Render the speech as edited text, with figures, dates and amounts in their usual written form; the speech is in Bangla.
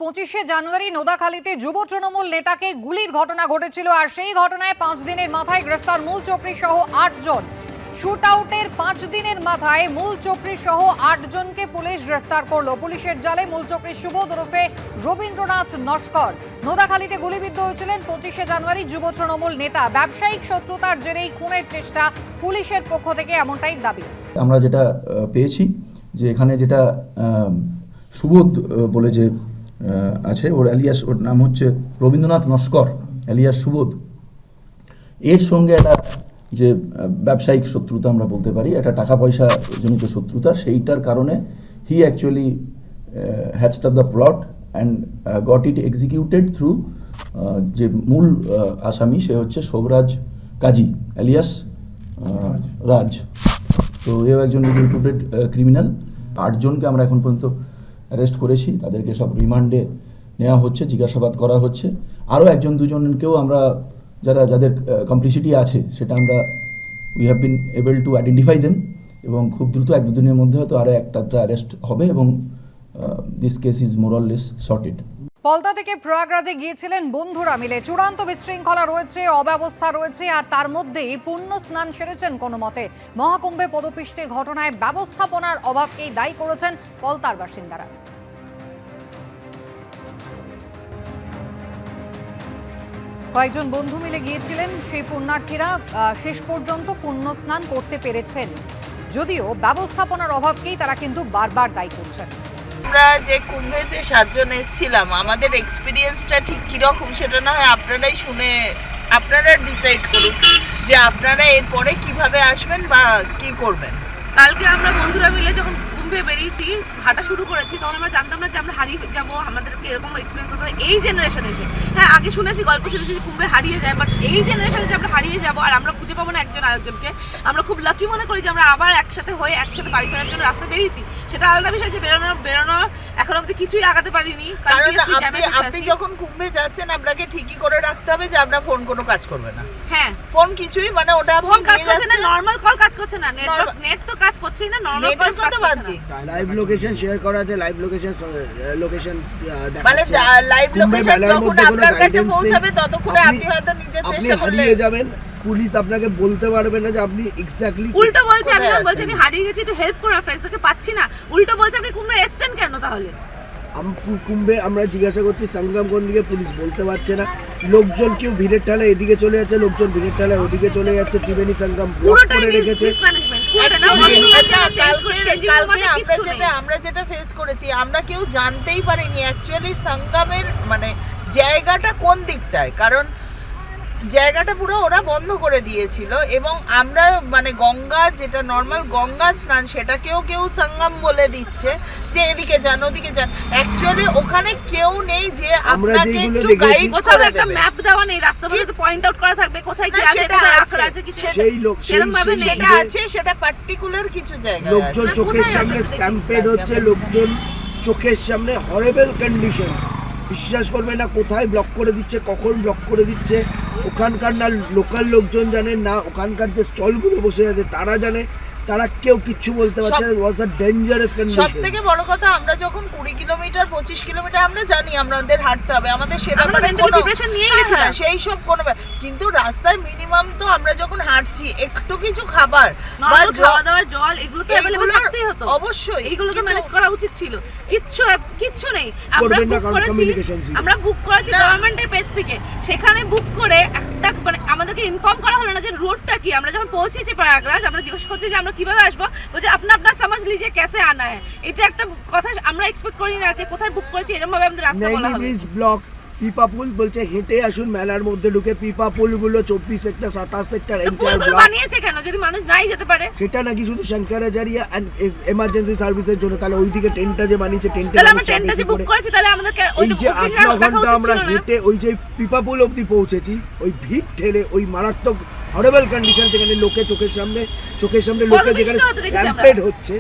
25শে জানুয়ারি নোদাখালীতে যুব তৃণমূল নেতাকে গুলির ঘটনা ঘটেছিল আর সেই ঘটনায় 5 দিনের মাথায় গ্রেফতার মূল চক্রী সহ 8 জন। শুট আউটের 5 দিনের মাথায় মূল চক্রী সহ 8 জনকে পুলিশ গ্রেফতার করলো। পুলিশের জালে মূল চক্রী সুবোধ ওরফে রবীন্দ্রনাথ নস্কর নোদাখালীতে গুলিবিদ্ধ হয়েছিলেন 25শে জানুয়ারি যুব তৃণমূল নেতা। ব্যবসায়িক শত্রুতার জেরেই খুনের চেষ্টা পুলিশের পক্ষ থেকে, এমনটাই দাবি। আমরা যেটা পেয়েছি যে এখানে যেটা সুবোধ বলে যে আছে, ওর অ্যালিয়াস, ওর নাম হচ্ছে রবীন্দ্রনাথ নস্কর অ্যালিয়াস সুবোধ। এর সঙ্গে একটা যে ব্যবসায়িক শত্রুতা আমরা বলতে পারি, একটা টাকা পয়সা জনিত শত্রুতা, সেইটার কারণে হি actually hatched up the plot and got it executed through যে মূল আসামি, সে হচ্ছে শোভরাজ কাজী অ্যালিয়াস রাজ। তো এও একজন রিপুটেড ক্রিমিনাল। 8 জনকে আমরা এখন পর্যন্ত অ্যারেস্ট করেছি, তাদেরকে সব রিমান্ডে নেওয়া হচ্ছে, জিজ্ঞাসাবাদ করা হচ্ছে। আরও 1-2জনকেও আমরা যাদের কমপ্লিসিটি আছে সেটা আমরা we have been able to identify them, এবং খুব দ্রুত 1-2 দিনের মধ্যে হয়তো আরও একটা অ্যারেস্ট হবে এবং this case is more or less sorted. Palta থেকে প্রয়াগরাজে গিয়েছিলেন বন্ধুরা মিলে। চূড়ান্ত বিশৃঙ্খলা রয়েছে, অব্যবস্থা রয়েছে, আর তার মধ্যেই পুণ্য স্নান সেরেছেন কোনো মতে। মহাকুম্ভে পদপিষ্টের ঘটনায় ব্যবস্থাপনার অভাবকেই দায়ী করেছেন পলতার বাসিন্দারা। কয়েকজন বন্ধু মিলে গিয়েছিলেন সেই পুণ্যার্থীরা, শেষ পর্যন্ত পুণ্য স্নান করতে পেরেছেন, যদিও ব্যবস্থাপনার অভাবকেই তারা কিন্তু বারবার দায়ী করছেন। আমরা যে কুম্ভে যে 7 জন এসেছিলাম, আমাদের এক্সপিরিয়েন্সটা ঠিক কীরকম সেটা না হয় আপনারাই শুনে আপনারা ডিসাইড করুন যে আপনারা এরপরে কিভাবে আসবেন বা কি করবেন। কালকে আমরা বন্ধুরা মিলে যখন কুম্ভে বেরিয়েছি, হাঁটা শুরু করেছি, তখন আমরা জানতাম না যে আমরা হারিয়ে যাবো, আমাদেরকে এরকম এক্সপিরিয়েন্স হতে হয় এই জেনারেশনে এসে। হ্যাঁ, আগে শুনেছি, গল্প শুনেছি যে কুম্ভে হারিয়ে যায়, বাট এই জেনারেশনে যে আমরা হারিয়ে যাবো আর আমরা খুঁজে পাবো না একজন আরেকজনকে, আমরা খুব লাকি মনে করি যে আমরা আবার একসাথে হয়ে একসাথে বাড়ি ফেরার জন্য রাস্তা বেরিয়েছি। সেটা আলাদা বিষয় যে বেরোনো এখন অব্দি কিছুই আগাতে পারিনি। কারণ আপনি যখন কুম্ভে যাচ্ছেন আপনাকে ঠিকই করে রাখতে হবে যে আপনার ফোন কোনো কাজ করবে না। হ্যাঁ, ফোন কিছুই, মানে ওটা ফোন কাজ করছে না, নরমাল কল কাজ করছে না, নেট তো কাজ করছেই না, নরমাল কল কাজ করছে না। লাইভ লোকেশন শেয়ার করা আছে, লাইভ লোকেশন মানে লাইভ লোকেশন যখন আপনার কাছে পৌঁছাবে ততক্ষণে আপনি হয়তো নিজে চেষ্টা করলে হারিয়ে যাবেন। পুলিশ আপনাকে বলতে পারবে না যে আপনি এক্স্যাক্টলি। উল্টো বলছে, আমি বলছি আমি হারিয়ে গেছি, একটু হেল্প করো, ফ্রেন্ডসকে পাচ্ছি না। উল্টো বলছে আপনি কুম্ভে এসেছেন কেন তাহলে? কুম্ভে আমরা জিজ্ঞাসা করছি সংগ্রাম কোন দিকে, পুলিশ বলতে পারছে না। লোকজন কেউ ভিড়ের ঠালে এদিকে চলে যাচ্ছে, লোকজন ভিড়ের ঠালে ওদিকে চলে যাচ্ছে। ত্রিবেণী সংগ্রাম ব্লক করে রেখেছে। আমরা যেটা ফেস করেছি, আমরা কেউ জানতেই পারিনি অ্যাকচুয়ালি সংগ্রামের মানে জায়গাটা কোন দিকটায়, কারণ জায়গাটা পুরো ওরা বন্ধ করে দিয়েছিল। এবং আমরা মানে গঙ্গা, যেটা নর্মাল গঙ্গা স্নান, সেটাকেও কেউ সঙ্গম বলে দিচ্ছে যে এদিকে যান ওদিকে যান। অ্যাকচুয়ালি ওখানে কেউ নেই যে আপনাকে একটু গাইড করে দেবে। একটা ম্যাপ দেওয়া নেই, রাস্তাগুলোতে পয়েন্ট আউট করা থাকবে কোথায় কি আছে, কোথায় আছে কিছু সেই লোক সেটা আছে, সেটা পার্টিকুলার কিছু জায়গা। লোকজন চোখের সামনে স্ট্যাম্পেড হচ্ছে, লোকজন চোখের সামনে হরেবল কন্ডিশন, বিশ্বাস করবে না কোথায় ব্লক করে দিচ্ছে, কখন ব্লক করে দিচ্ছে। ওখানকার না লোকাল লোকজন জানে, না ওখানকার যে স্টলগুলো বসে আছে তারা জানে, তারা কেউ কিচ্ছু বলতে পারছে না। ওয়াজ আ ডেঞ্জারাস কন্ডিশন। সবথেকে বড় কথা, আমরা যখন 20 কিলোমিটার 25 কিলোমিটার আমরা জানি আমাদের হাঁটতে হবে, আমাদের সে ব্যাপারে কোনো প্রিপারেশন নিয়ে গেছিলাম, সেই সব কোনো, কিন্তু রাস্তায় মিনিমাম তো আমরা যখন হাঁটছি একটু কিছু খাবার বা খাওয়া দাওয়ার জল এগুলো তো अवेलेबल থাকতেই হতো। অবশ্যই এগুলো তো ম্যানেজ করা উচিত ছিল। কিচ্ছু নেই। আমরা বুক করেছি গভর্নমেন্টের পেজ থেকে, সেখানে বুক করে একটা মানে আমাদেরকে ইনফর্ম করা হলো না যে রোডটা কি। আমরা যখন পৌঁছেছি প্রয়াগরাজ, আমরা জিজ্ঞেস করছি যে আমরা কিভাবে আসবো, বলছে আপনা সমঝ লিজিয়ে कैसे आना है। এটা একটা কথা আমরা এক্সপেক্ট করি না যে কোথায় বুক করেছি এরকম ভাবে আমাদের রাস্তা বলা হবে। ব্রিজ ব্লক, পিপাপুল বলছে হেঁটে আসুন মেলার মধ্যে ঢুকে। পিপাপুল গুলো 24 সেক্টর 27 সেক্টর এন্টায়ার ব্লক বানিয়েছে কেন যদি মানুষ নাই যেতে পারে? সেটা নাকি শুধু শঙ্করাচার্য এন্ড এমার্জেন্সি সার্ভিসের জন্য। তাহলে ওইদিকে ট্রেনটা যে বানিয়েছে, তাহলে আমরা ট্রেনটা যে বুক করেছি, তাহলে আমাদেরকে ওই যে 8-9 ঘন্টা আমরা হেঁটে ওই যে পিপাপুল অবধি পৌঁছেছি, ওই ভিড় ঠেলে ওই মারাত্মক হরেবল কন্ডিশন, যেখানে লোকে চোখের সামনে লোকে যেখানে স্ট্যাম্পেড হচ্ছে।